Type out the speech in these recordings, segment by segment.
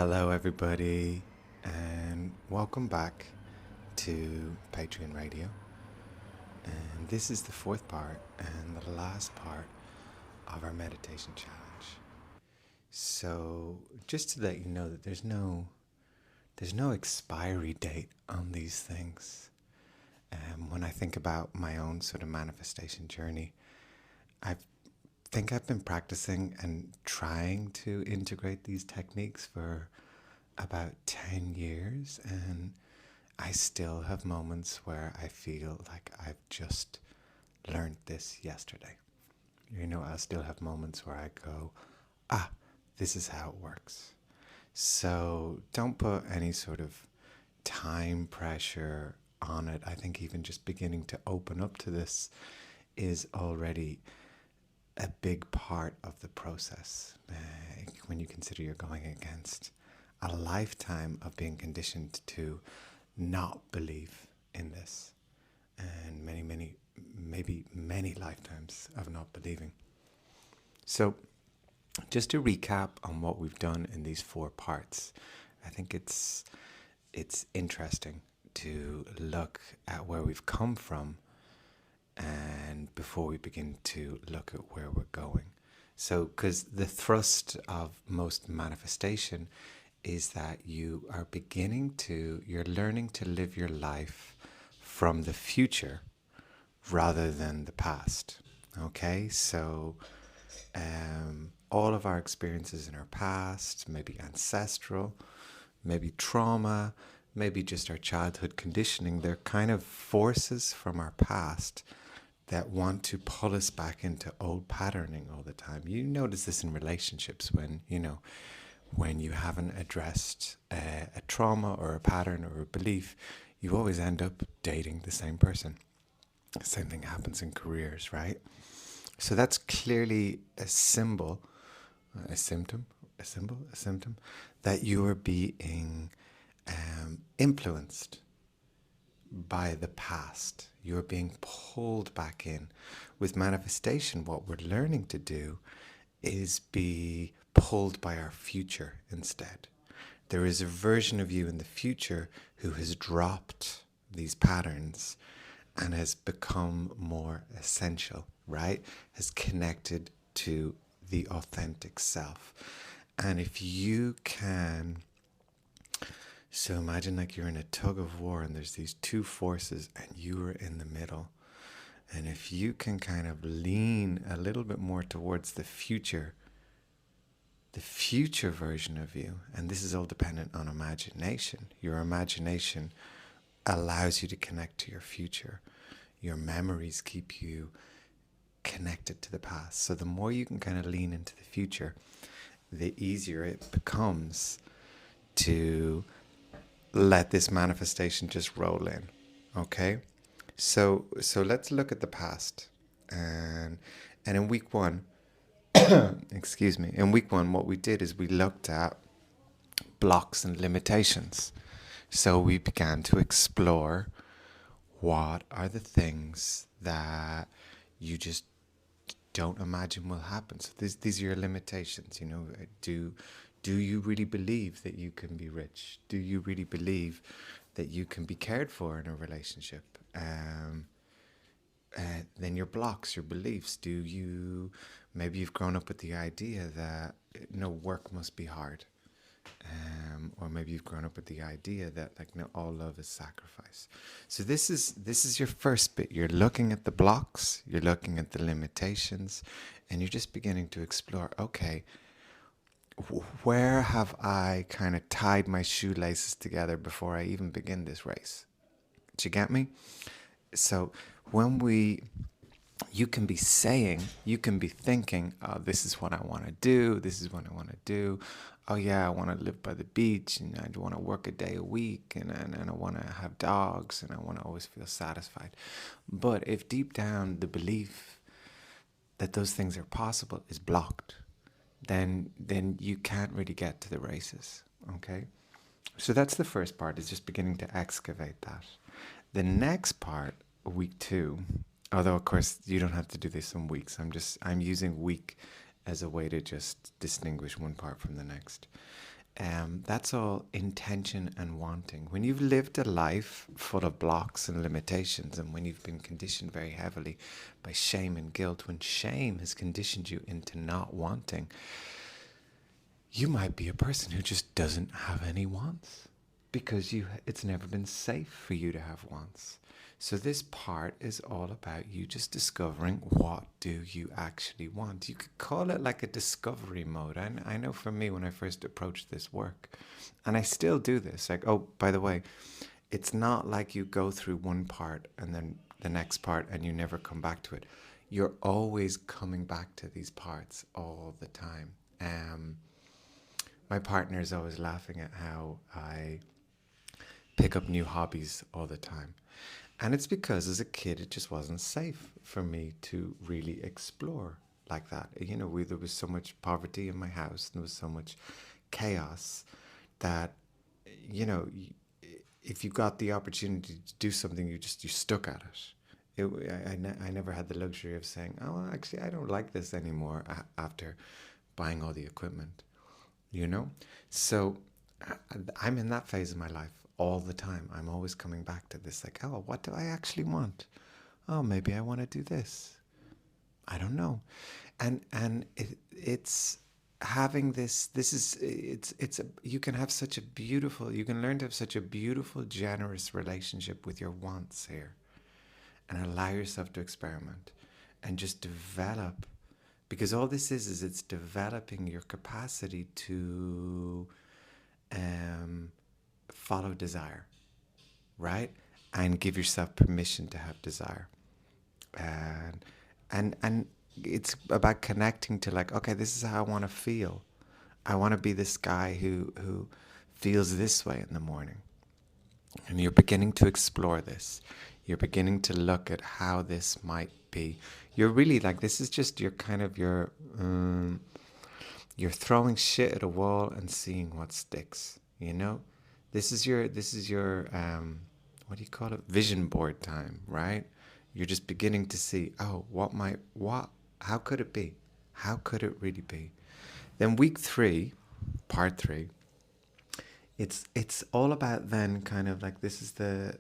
Hello, everybody, and welcome back to Patreon Radio. And this is the fourth part and the last part of our meditation challenge. So, just to let you know that there's no expiry date on these things. When I think about my own sort of manifestation journey, I think I've been practicing and trying to integrate these techniques for about 10 years, and I still have moments where I feel like I've just learned this yesterday. I still have moments where I go, this is how it works. So don't put any sort of time pressure on it. I think even just beginning to open up to this is already a big part of the process when you consider you're going against a lifetime of being conditioned to not believe in this, and maybe many lifetimes of not believing. So just to recap on what we've done in these four parts, I think it's interesting to look at where we've come from and before we begin to look at where we're going. So, because the thrust of most manifestation is that you're learning to live your life from the future rather than the past. Okay, so all of our experiences in our past, maybe ancestral, maybe trauma, maybe just our childhood conditioning, they're kind of forces from our past that want to pull us back into old patterning all the time. You notice this in relationships when you haven't addressed a trauma or a pattern or a belief, you always end up dating the same person. The same thing happens in careers, right? So that's clearly a symptom that you are being influenced by the past. You're being pulled back in. With manifestation, what we're learning to do is be pulled by our future instead. There is a version of you in the future who has dropped these patterns and has become more essential, right? Has connected to the authentic self. And if you can, so imagine like you're in a tug of war and there's these two forces and you are in the middle. And if you can kind of lean a little bit more towards the future version of you, and this is all dependent on imagination. Your imagination allows you to connect to your future. Your memories keep you connected to the past. So the more you can kind of lean into the future, the easier it becomes to let this manifestation just roll in. Okay? So let's look at the past. And in week one, in week one, what we did is we looked at blocks and limitations. So we began to explore what are the things that you just don't imagine will happen. So these are your limitations. Do you really believe that you can be rich? Do you really believe that you can be cared for in a relationship? Then your blocks, your beliefs. Maybe you've grown up with the idea that work must be hard. Or maybe you've grown up with the idea that all love is sacrifice. So this is your first bit. You're looking at the blocks, you're looking at the limitations, and you're just beginning to explore, okay, where have I kind of tied my shoelaces together before I even begin this race? Do you get me? So you can be thinking, oh, this is what I want to do. This is what I want to do. Oh yeah, I want to live by the beach, and I want to work a day a week, and I want to have dogs, and I want to always feel satisfied. But if deep down the belief that those things are possible is blocked, then you can't really get to the races. Okay? So that's the first part, is just beginning to excavate that. The next part, week two, although of course you don't have to do this in weeks, I'm using week as a way to just distinguish one part from the next. That's all intention and wanting. When you've lived a life full of blocks and limitations, and when you've been conditioned very heavily by shame and guilt, when shame has conditioned you into not wanting, you might be a person who just doesn't have any wants because it's never been safe for you to have wants. So this part is all about you just discovering what do you actually want. You could call it like a discovery mode. I know for me when I first approached this work, and I still do this, like, oh, by the way, it's not like you go through one part and then the next part and you never come back to it. You're always coming back to these parts all the time. My partner is always laughing at how I pick up new hobbies all the time. And it's because as a kid, it just wasn't safe for me to really explore like that. You know, there was so much poverty in my house, and there was so much chaos that, you know, if you got the opportunity to do something, you stuck at it. I never had the luxury of saying, oh, well, actually, I don't like this anymore after buying all the equipment, you know? So I'm in that phase of my life all the time. I'm always coming back to this, like, oh, what do I actually want? Oh, maybe I want to do this. I don't know. And it's having this is it's a you can have such a beautiful, you can learn to have such a beautiful, generous relationship with your wants here, and allow yourself to experiment and just develop, because all this is it's developing your capacity to follow desire, right? And give yourself permission to have desire. And it's about connecting to, like, okay, this is how I want to feel. I want to be this guy who feels this way in the morning. And you're beginning to explore this. You're beginning to look at how this might be. You're really like, this is just your kind of you're throwing shit at a wall and seeing what sticks, you know? This is your what do you call it? Vision board time, right? You're just beginning to see, oh, how could it be? How could it really be? Then week 3, part 3, it's all about then kind of like, this is the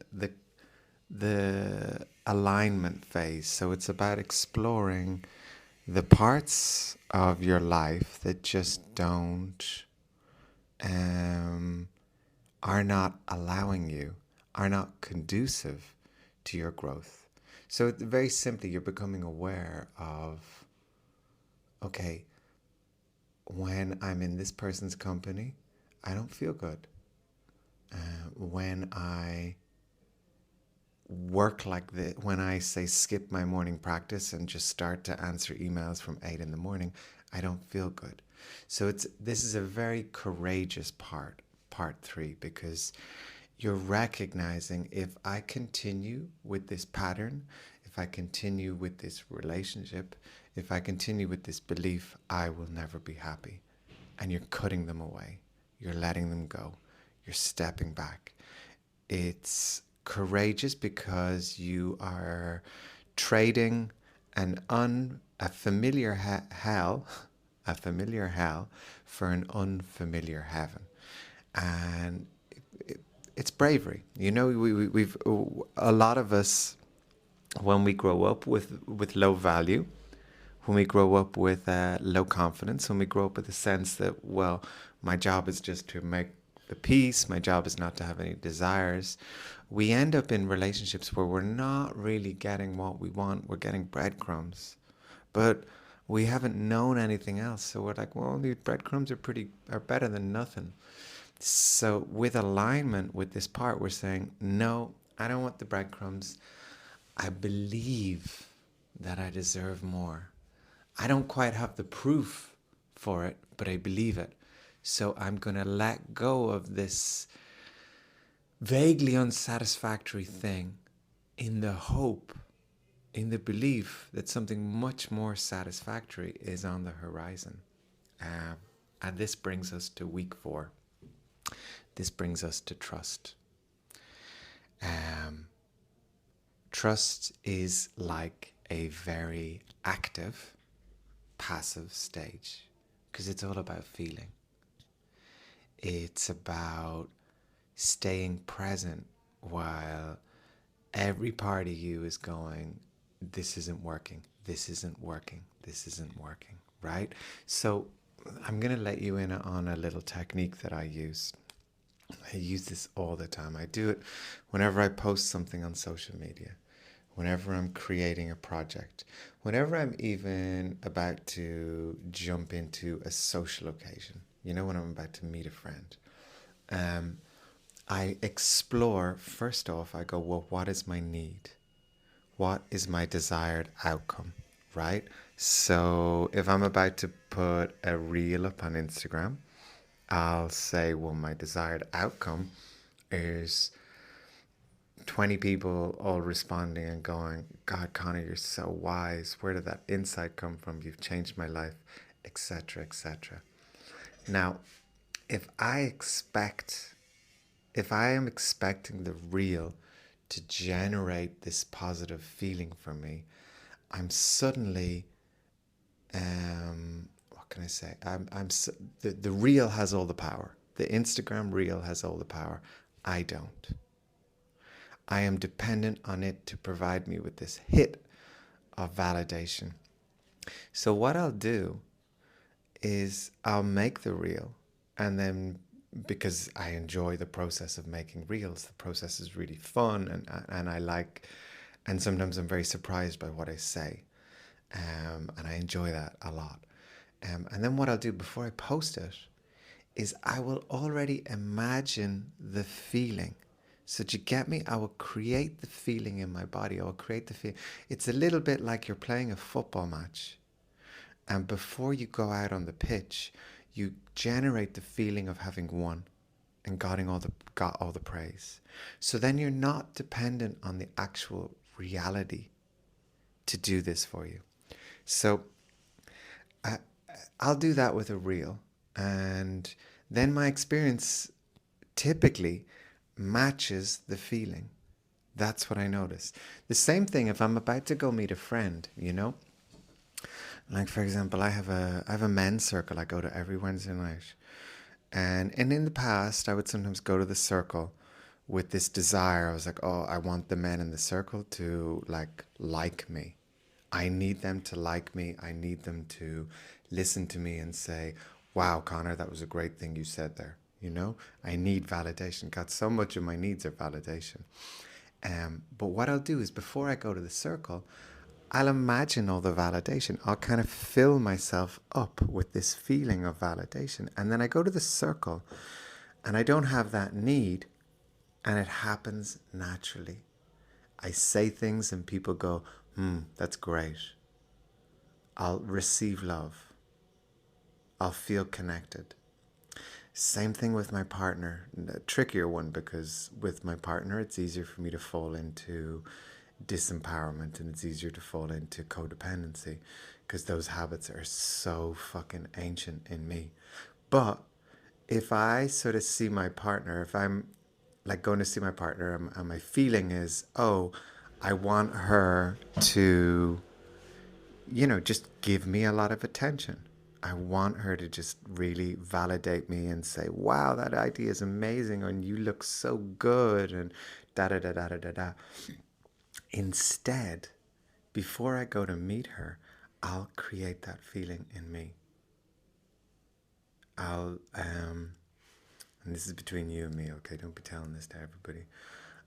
alignment phase. So it's about exploring the parts of your life that just don't are not allowing you, are not conducive to your growth. So very simply, you're becoming aware of, okay, when I'm in this person's company, I don't feel good. When I work like this, when I say skip my morning practice and just start to answer emails from 8 in the morning, I don't feel good. So this is a very courageous part 3, because you're recognizing, if I continue with this pattern, if I continue with this relationship, if I continue with this belief, I will never be happy. And you're cutting them away. You're letting them go. You're stepping back. It's courageous because you are trading a familiar hell for an unfamiliar heaven. And it's bravery. You know, we've a lot of us, when we grow up with low value, when we grow up with low confidence, when we grow up with the sense that, well, my job is just to make the peace, my job is not to have any desires, we end up in relationships where we're not really getting what we want. We're getting breadcrumbs, but we haven't known anything else. So we're like, well, these breadcrumbs are better than nothing. So with alignment with this part, we're saying, no, I don't want the breadcrumbs. I believe that I deserve more. I don't quite have the proof for it, but I believe it. So I'm going to let go of this vaguely unsatisfactory thing in the hope, in the belief that something much more satisfactory is on the horizon. And this brings us to week 4. This brings us to trust. Trust is like a very active, passive stage, because it's all about feeling. It's about staying present while every part of you is going, this isn't working, this isn't working, this isn't working, right? So I'm going to let you in on a little technique that I use. I use this all the time. I do it whenever I post something on social media, whenever I'm creating a project, whenever I'm even about to jump into a social occasion, you know, when I'm about to meet a friend. Um, I explore, first off, I go, well, what is my need? What is my desired outcome, right? So if I'm about to put a reel up on Instagram, I'll say, well, my desired outcome is 20 people all responding and going, God, Connor, you're so wise. Where did that insight come from? You've changed my life, etc., etc. Now, if I expect, if I am expecting the reel to generate this positive feeling for me, I'm suddenly, what can I say? The reel has all the power. The Instagram reel has all the power. I don't. I am dependent on it to provide me with this hit of validation. So what I'll do is I'll make the reel, and then because I enjoy the process of making reels, the process is really fun, and I like, and sometimes I'm very surprised by what I say, and I enjoy that a lot. And then what I'll do before I post it is I will already imagine the feeling. So to get me, I will create the feeling in my body. I will create the feeling. It's a little bit like you're playing a football match. And before you go out on the pitch, you generate the feeling of having won and got all the praise. So then you're not dependent on the actual reality to do this for you. So I, I'll do that with a reel. And then my experience typically matches the feeling. That's what I notice. The same thing if I'm about to go meet a friend, you know? Like for example, I have a men's circle I go to every Wednesday night. And in the past I would sometimes go to the circle with this desire. I was like, oh, I want the men in the circle to like me. I need them to like me. I need them to listen to me and say, wow, Connor, that was a great thing you said there. You know, I need validation. God, so much of my needs are validation. But what I'll do is before I go to the circle, I'll imagine all the validation. I'll kind of fill myself up with this feeling of validation. And then I go to the circle and I don't have that need, and it happens naturally. I say things and people go, that's great. I'll receive love. I'll feel connected. Same thing with my partner. A trickier one because with my partner, it's easier for me to fall into disempowerment and it's easier to fall into codependency because those habits are so fucking ancient in me. But if I sort of see my partner, if I'm like going to see my partner and my feeling is, oh, I want her to, just give me a lot of attention. I want her to just really validate me and say, wow, that idea is amazing and you look so good and da da da da da da da. Instead, before I go to meet her, I'll create that feeling in me. And this is between you and me, okay? Don't be telling this to everybody.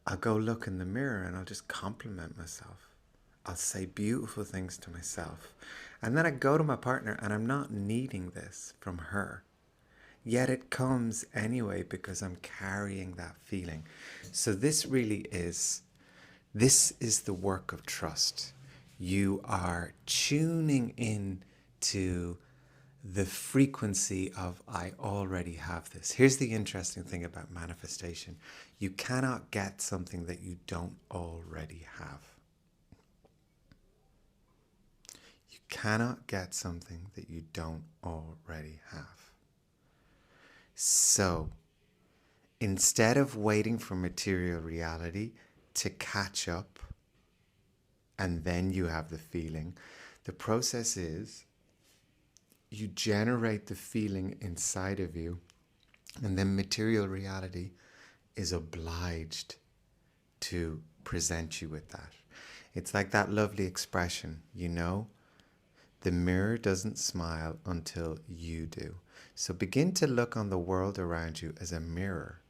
I'll go look in the mirror and I'll just compliment myself. I'll say beautiful things to myself. And then I go to my partner and I'm not needing this from her. Yet it comes anyway because I'm carrying that feeling. So this is the work of trust. You are tuning in to the frequency of I already have this. Here's the interesting thing about manifestation. You cannot get something that you don't already have. You cannot get something that you don't already have. So, instead of waiting for material reality to catch up and then you have the feeling, the process is you generate the feeling inside of you And then material reality is obliged to present you with that. It's like that lovely expression, the mirror doesn't smile until you do. So begin to look on the world around you as a mirror,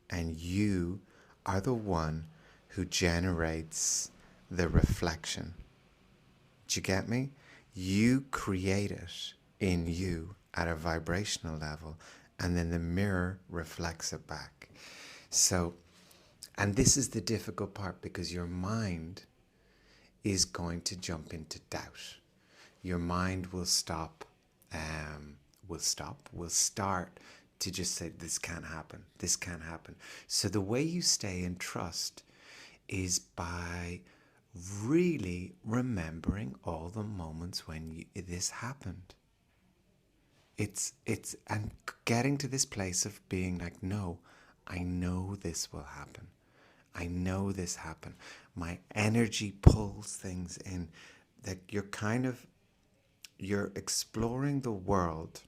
and you are the one who generates the reflection. Do you get me? You create it in you at a vibrational level, and then the mirror reflects it back. So, and this is the difficult part, because your mind is going to jump into doubt. Your mind will start to just say, this can't happen, this can't happen. So the way you stay in trust is by really remembering all the moments when this happened. It's and getting to this place of being like, no, I know this will happen. I know this happened. My energy pulls things in. That you're exploring the world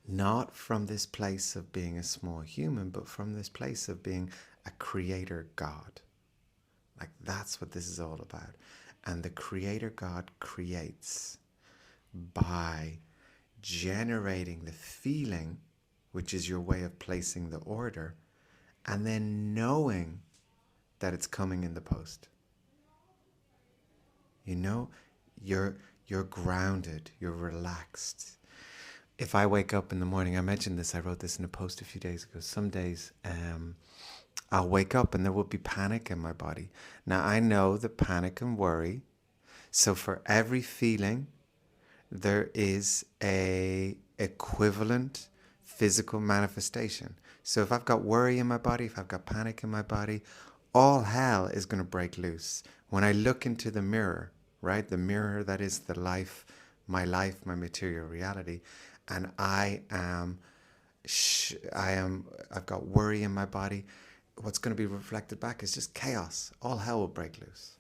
not from this place of being a small human, but from this place of being a creator God. Like, that's what this is all about. And the creator God creates by generating the feeling, which is your way of placing the order, and then knowing that it's coming in the post. You're grounded, you're relaxed. If I wake up in the morning, I mentioned this, I wrote this in a post a few days ago. Some days I'll wake up and there will be panic in my body. Now, I know that panic and worry, so for every feeling, there is a equivalent physical manifestation. So if I've got worry in my body, if I've got panic in my body, all hell is going to break loose. When I look into the mirror, right? The mirror that is the life, my material reality, and I've got worry in my body, what's going to be reflected back is just chaos. All hell will break loose.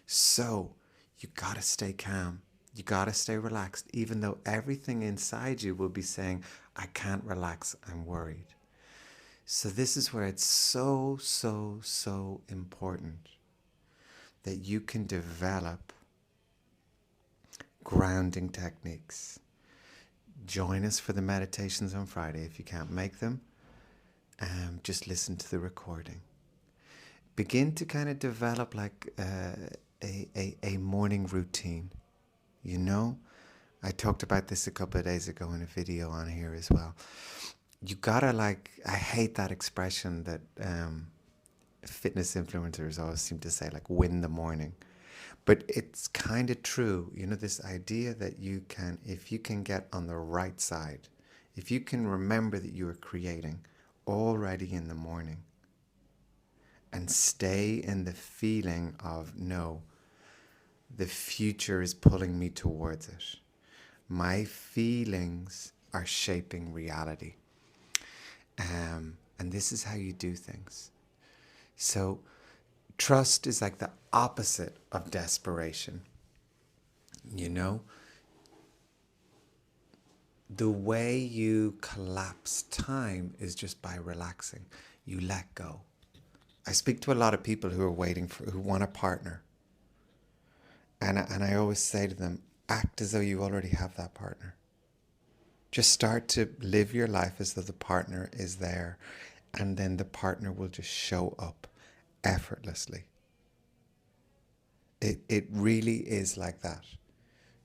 So you got to stay calm. You got to stay relaxed, even though everything inside you will be saying, I can't relax, I'm worried. So this is where it's so, so, so important that you can develop grounding techniques. Join us for the meditations on Friday. If you can't make them, just listen to the recording. Begin to kind of develop like a morning routine. I talked about this a couple of days ago in a video on here as well. You gotta I hate that expression that fitness influencers always seem to say, like, win the morning. But it's kind of true, this idea that if you can get on the right side, if you can remember that you are creating already in the morning and stay in the feeling of, no, the future is pulling me towards it. My feelings are shaping reality. And this is how you do things. So trust is like the opposite of desperation. The way you collapse time is just by relaxing. You let go. I speak to a lot of people who want a partner. And I always say to them, act as though you already have that partner. Just start to live your life as though the partner is there, and then the partner will just show up effortlessly. It really is like that.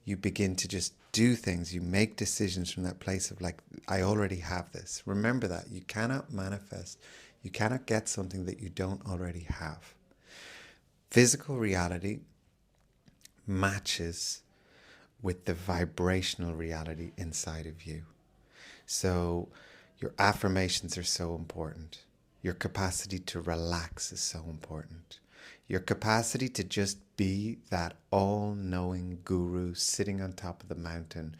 You begin to just do things. You make decisions from that place of like, I already have this. Remember that. You cannot manifest. You cannot get something that you don't already have. Physical reality matches with the vibrational reality inside of you. So your affirmations are so important. Your capacity to relax is so important. Your capacity to just be that all-knowing guru sitting on top of the mountain,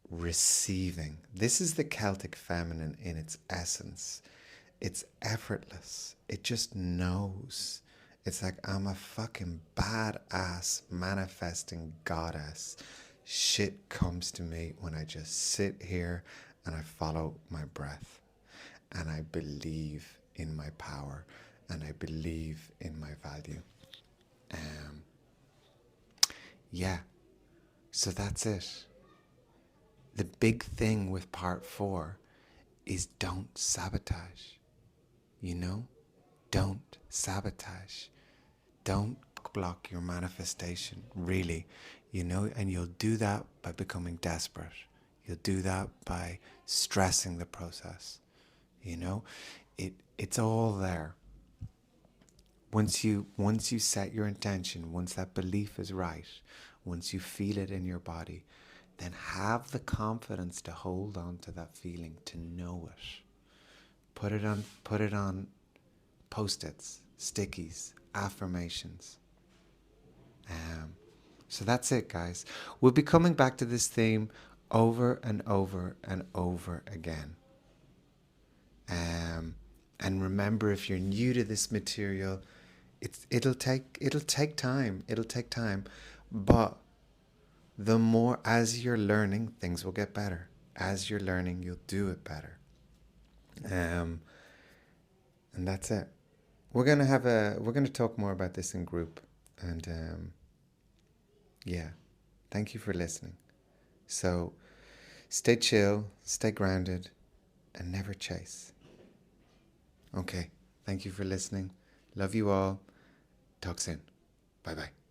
receiving. This is the Celtic feminine in its essence. It's effortless. It just knows. It's like, I'm a fucking badass manifesting goddess. Shit comes to me when I just sit here and I follow my breath, and I believe in my power, and I believe in my value. Um, yeah, so that's it. The big thing with part 4 is don't sabotage, you know? Don't sabotage. Don't block your manifestation, really, and you'll do that by becoming desperate. You'll do that by stressing the process, you know? It's all there. Once you set your intention, once that belief is right, once you feel it in your body, then have the confidence to hold on to that feeling, to know it. Put it on post-its, stickies, affirmations. So that's it, guys. We'll be coming back to this theme over and over and over again. And remember, if you're new to this material, it'll take time. It'll take time, but the more as you're learning, things will get better. As you're learning, you'll do it better. And that's it. We're gonna talk more about this in group, and yeah, thank you for listening. So stay chill, stay grounded, and never chase. Okay, thank you for listening. Love you all. Talk soon. Bye bye.